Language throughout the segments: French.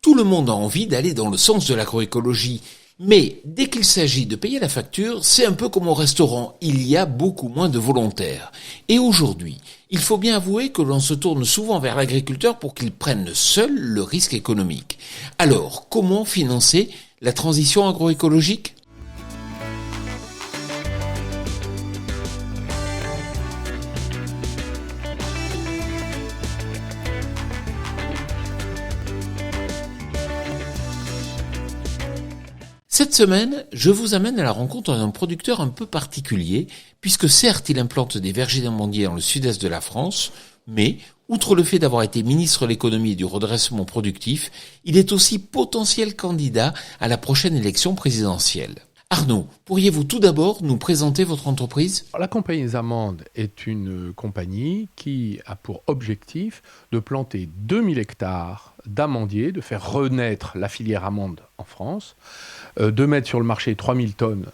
Tout le monde a envie d'aller dans le sens de l'agroécologie. Mais dès qu'il s'agit de payer la facture, c'est un peu comme au restaurant, il y a beaucoup moins de volontaires. Et aujourd'hui, il faut bien avouer que l'on se tourne souvent vers l'agriculteur pour qu'il prenne seul le risque économique. Alors, comment financer la transition agroécologique ? Cette semaine, je vous amène à la rencontre d'un producteur un peu particulier, puisque certes il implante des vergers d'amandiers dans le sud-est de la France, mais, outre le fait d'avoir été ministre de l'économie et du redressement productif, il est aussi potentiel candidat à la prochaine élection présidentielle. Arnaud, pourriez-vous tout d'abord nous présenter votre entreprise ? La Compagnie des Amandes est une compagnie qui a pour objectif de planter 2000 hectares d'amandiers, de faire renaître la filière amande en France, de mettre sur le marché 3000 tonnes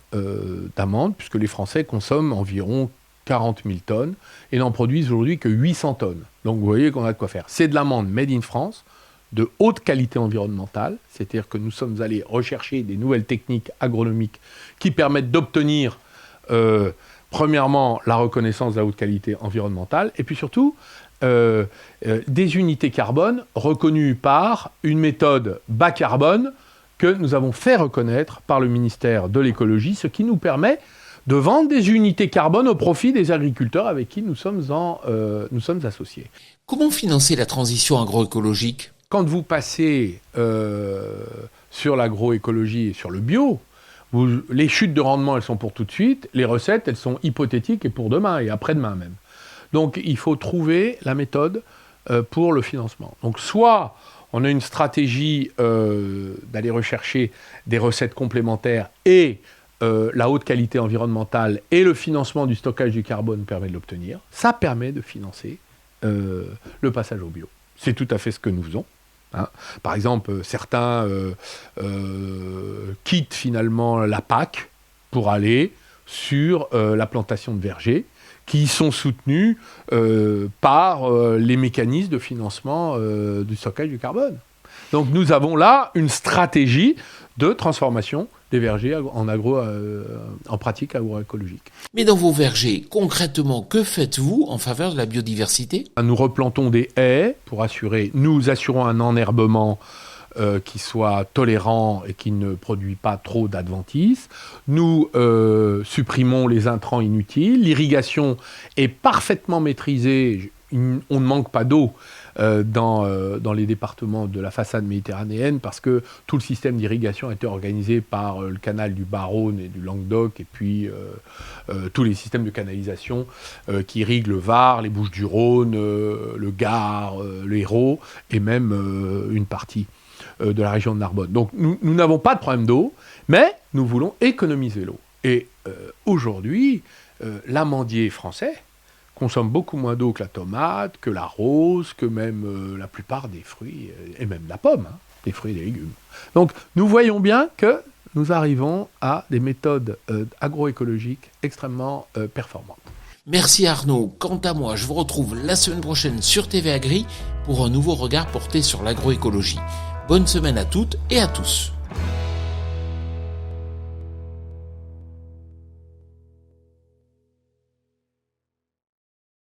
d'amandes, puisque les Français consomment environ 40 000 tonnes et n'en produisent aujourd'hui que 800 tonnes. Donc vous voyez qu'on a de quoi faire. C'est de l'amande made in France, de haute qualité environnementale, c'est-à-dire que nous sommes allés rechercher des nouvelles techniques agronomiques qui permettent d'obtenir, premièrement, la reconnaissance de la haute qualité environnementale, et puis surtout, des unités carbone reconnues par une méthode bas carbone que nous avons fait reconnaître par le ministère de l'écologie, ce qui nous permet de vendre des unités carbone au profit des agriculteurs avec qui nous sommes associés. Comment financer la transition agroécologique ? Quand vous passez sur l'agroécologie et sur le bio, les chutes de rendement, elles sont pour tout de suite. Les recettes, elles sont hypothétiques et pour demain et après-demain même. Donc, il faut trouver la méthode pour le financement. Donc, soit on a une stratégie d'aller rechercher des recettes complémentaires et la haute qualité environnementale et le financement du stockage du carbone permet de l'obtenir. Ça permet de financer le passage au bio. C'est tout à fait ce que nous faisons. Hein. Par exemple, certains quittent finalement la PAC pour aller sur la plantation de vergers qui sont soutenus par les mécanismes de financement du stockage du carbone. Donc nous avons là une stratégie de transformation des vergers en pratique agroécologique. Mais dans vos vergers, concrètement, que faites-vous en faveur de la biodiversité ? Nous replantons des haies pour nous assurons un enherbement qui soit tolérant et qui ne produit pas trop d'adventices. Nous supprimons les intrants inutiles. L'irrigation est parfaitement maîtrisée. On ne manque pas d'eau dans les départements de la façade méditerranéenne parce que tout le système d'irrigation a été organisé par le canal du Bas-Rhône et du Languedoc et puis tous les systèmes de canalisation qui irriguent le Var, les Bouches-du-Rhône, le Gard, l'Hérault et même une partie de la région de Narbonne. Donc nous n'avons pas de problème d'eau, mais nous voulons économiser l'eau. Et aujourd'hui, l'amandier français consomme beaucoup moins d'eau que la tomate, que la rose, que même la plupart des fruits, et même la pomme, hein, des fruits et des légumes. Donc nous voyons bien que nous arrivons à des méthodes agroécologiques extrêmement performantes. Merci Arnaud. Quant à moi, je vous retrouve la semaine prochaine sur TV Agri pour un nouveau regard porté sur l'agroécologie. Bonne semaine à toutes et à tous.